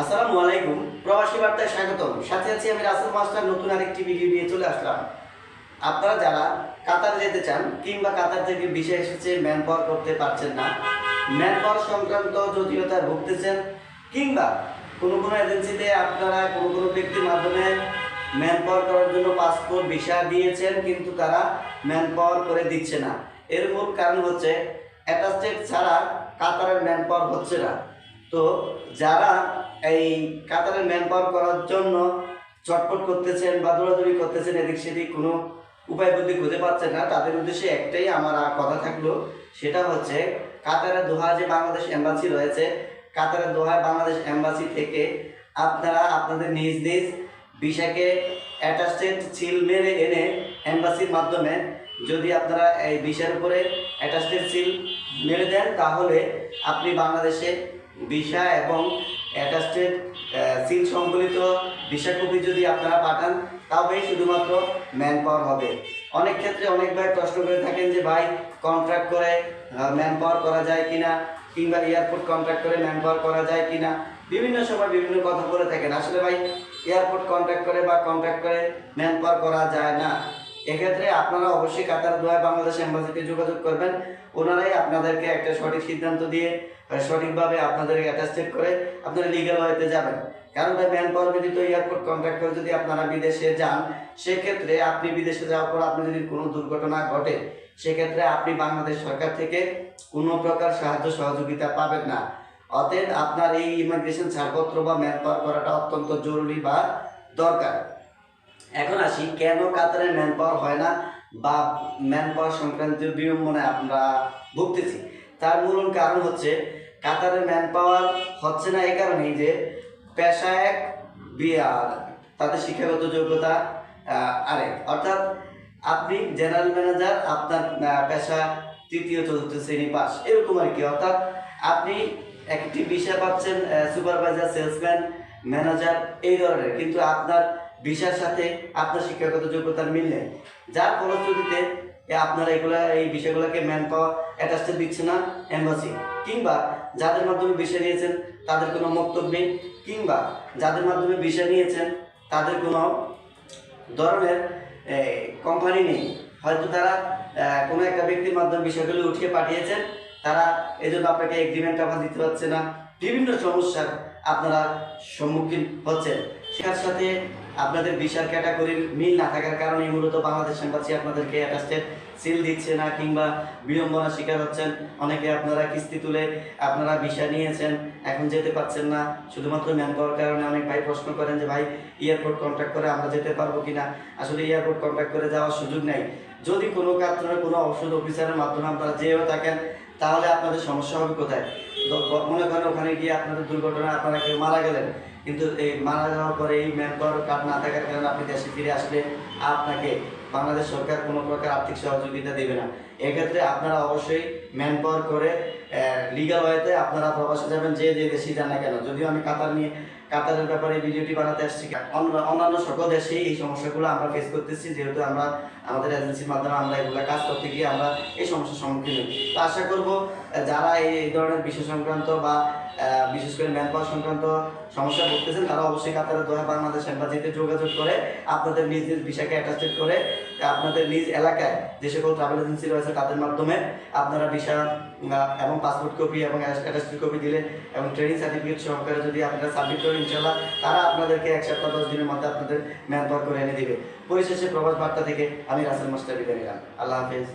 আসসালামু আলাইকুম, প্রবাসী বার্তায় স্বাগতম। সাথে আছি আমি রাসেল মাস্টার। নতুন আরেকটি ভিডিও নিয়ে চলে আসলাম। আপনারা যারা কাতারে যেতে চান কিংবা কাতার থেকে ভিসা এসেছে, ম্যান পাওয়ার করতে পারছেন না, ম্যান পাওয়ার সংক্রান্ত জটিলতায় ভুগতেছেন, কিংবা কোনো এজেন্সিতে আপনারা কোনো ব্যক্তির মাধ্যমে ম্যান পাওয়ার করার জন্য পাসপোর্ট ভিসা দিয়েছেন কিন্তু তারা ম্যান পাওয়ার করে দিচ্ছে না, এর মূল কারণ হচ্ছে অ্যাটাস্টেড ছাড়া কাতারের ম্যান পাওয়ার হচ্ছে না। তো যারা এই কাতারের ম্যান পাওয়ার করার জন্য চটপট করতেছেন বা দৌড়াদৌড়ি করতেছেন, এদিক সেদিক কোনো উপায় বুদ্ধি খুঁজে পাচ্ছেন না, তাদের উদ্দেশ্যে একটাই আমার কথা থাকলো, সেটা হচ্ছে কাতারের দোহা যে বাংলাদেশ এম্বাসি রয়েছে, কাতারের দোহায় বাংলাদেশ এম্বাসি থেকে আপনারা আপনাদের নিজ নিজ ভিসাকে অ্যাটাস্টেড সিল মেরে এনে এম্বাসির মাধ্যমে যদি আপনারা এই ভিসার উপরে অ্যাটাস্টেড সিল মেরে দেন, তাহলে আপনি বাংলাদেশে ভিসা এবং অ্যাটাস্টেড সিল সংবলিত ভিসা কপি যদি আপনারা পাঠান, তবেই শুধুমাত্র ম্যান পাওয়ার হবে। অনেক ক্ষেত্রে অনেক ভাই প্রশ্ন করে থাকেন যে ভাই কন্ট্রাক্ট করে ম্যান পাওয়ার করা যায় কিনা, কিংবা এয়ারপোর্ট কন্ট্রাক্ট করে ম্যান পাওয়ার করা যায় কিনা, বিভিন্ন সময় বিভিন্ন কথা বলে থাকেন। আসলে ভাই এয়ারপোর্ট কন্ট্রাক্ট করে বা কন্ট্রাক্ট করে ম্যান পাওয়ার করা যায় না। এক্ষেত্রে আপনারা অবশ্যই কাতার দোহায় বাংলাদেশ এম্বাসিতে যোগাযোগ করবেন। ওনারাই আপনাদেরকে একটা সঠিক সিদ্ধান্ত দিয়ে সঠিকভাবে আপনাদের অ্যাটাস্টেড করে আপনারা লিগ্যাল ওয়েতে যাবেন। কারণ ভাই ম্যান পাওয়ার ব্যতীত এয়ারপোর্ট কন্ট্রাক্ট করে যদি আপনারা বিদেশে যান, সেক্ষেত্রে আপনি বিদেশে যাওয়ার পর আপনি যদি কোনো দুর্ঘটনা ঘটে, সেক্ষেত্রে আপনি বাংলাদেশ সরকার থেকে কোনো প্রকার সাহায্য সহযোগিতা পাবেন না। অতএব আপনার এই ইমিগ্রেশন ছাড়পত্র বা ম্যান পাওয়ার করাটা অত্যন্ত জরুরি বা দরকার। এখন আসি কেন কাতারে ম্যান পাওয়ার হয় না বা ম্যান পাওয়ার সংক্রান্ত বিড়ম্বনায় আমরা ভুগতেছি। তার মূল কারণ হচ্ছে কাতারের ম্যান পাওয়ার হচ্ছে না এই কারণেই যে পেশা এক, তাদের শিক্ষাগত যোগ্যতা আরেক। অর্থাৎ আপনি জেনারেল ম্যানেজার, আপনার পেশা তৃতীয় চতুর্থ শ্রেণী পাস, এরকম আর কি। অর্থাৎ আপনি একটি বিষয় পাচ্ছেন সুপারভাইজার, সেলসম্যান, ম্যানেজার এই ধরনের, কিন্তু আপনার ভিসার সাথে আপনার শিক্ষাগত যোগ্যতার মিল নেই, যার ফলশ্রুতিতে আপনারা এই বিষয়গুলোকে ম্যান পাওয়ার অ্যাটাস্টেড দিচ্ছে না এম্বাসি, কিংবা যাদের মাধ্যমে ভিসা নিয়েছেন তাদের কোনো বক্তব্য নেই, কিংবা যাদের মাধ্যমে ভিসা নিয়েছেন তাদের কোনো ধরনের কোম্পানি নেই। হয়তো তারা কোনো একটা ব্যক্তির মাধ্যমে বিষয়গুলো উঠিয়ে পাঠিয়েছেন, তারা এই জন্য আপনাকে এগ্রিমেন্ট আবার দিতে পারছে না। বিভিন্ন সমস্যার আপনারা সম্মুখীন হচ্ছেন। সেটার সাথে আপনাদের ভিসার ক্যাটাগরির মিল না থাকার কারণে মূলত বাংলাদেশ এম্বাসি আপনাদেরকে অ্যাটাস্টেড সিল দিচ্ছে না, কিংবা বিড়ম্বনার শিকার হচ্ছেন। অনেকে আপনারা কিস্তি তুলে আপনারা ভিসা নিয়েছেন, এখন যেতে পারছেন না শুধুমাত্র ম্যান পাওয়ার কারণে। অনেক ভাই প্রশ্ন করেন যে ভাই এয়ারপোর্ট কন্ট্যাক্ট করে আমরা যেতে পারবো কিনা। আসলে এয়ারপোর্ট কন্ট্যাক্ট করে যাওয়ার সুযোগ নেই। যদি কোনো কারণে কোনো ঔষধ অফিসারের মাধ্যমে আপনারা যেও থাকেন, তাহলে আপনাদের সমস্যা হবে কোথায়? মনে করেন ওখানে গিয়ে আপনাদের দুর্ঘটনা, আপনারা কেউ মারা গেলেন, কিন্তু এই মারা যাওয়ার পরে এই ম্যান পাওয়ার কার্ড না থাকার কারণে আপনি দেশে ফিরে আসলে আপনাকে বাংলাদেশ সরকার কোনো প্রকার আর্থিক সহযোগিতা দেবে না। এক্ষেত্রে আপনারা অবশ্যই ম্যান পাওয়ার করে লিগ্যাল ওয়েতে আপনারা প্রবাসে যাবেন, যে দেশেই যান না কেন। যদিও আমি কাতারের ব্যাপারে ভিডিওটি বানাতে আসছি, অন্যান্য সকল দেশেই এই সমস্যাগুলো আমরা ফেস করতেছি, যেহেতু আমরা আমাদের এজেন্সির মাধ্যমে আমরা এগুলো কাজ করতে গিয়ে আমরা এই সমস্যার সম্মুখীন হই। তো আশা করব যারা এই ধরনের বিষয় সংক্রান্ত বা বিশেষ করে ম্যান পাওয়ার সংক্রান্ত সমস্যা ভুগতেছেন, তারা অবশ্যই কাতারের দোহা বাংলাদেশ এম্বাসিতে যোগাযোগ করে আপনাদের নিজ নিজ ভিসাকে অ্যাটাস্টেড করে আপনাদের নিজ এলাকায় যে সকল ট্রাভেল এজেন্সি রয়েছে তাদের মাধ্যমে আপনারা ভিসা এবং পাসপোর্ট কপি এবং অ্যাটাস্টেড কপি দিলে এবং ট্রেনিং সার্টিফিকেট সহকারে যদি আপনারা সাবমিট করেন, ইনশাল্লাহ তারা আপনাদেরকে 1 সপ্তাহ 10 দিনের মধ্যে আপনাদের ম্যান পাওয়ার করে এনে দিবে। পরিশেষে প্রবাস বার্তা থেকে আমি রাসেল মাস্টার বিদায় নিলাম। আল্লাহ হাফেজ।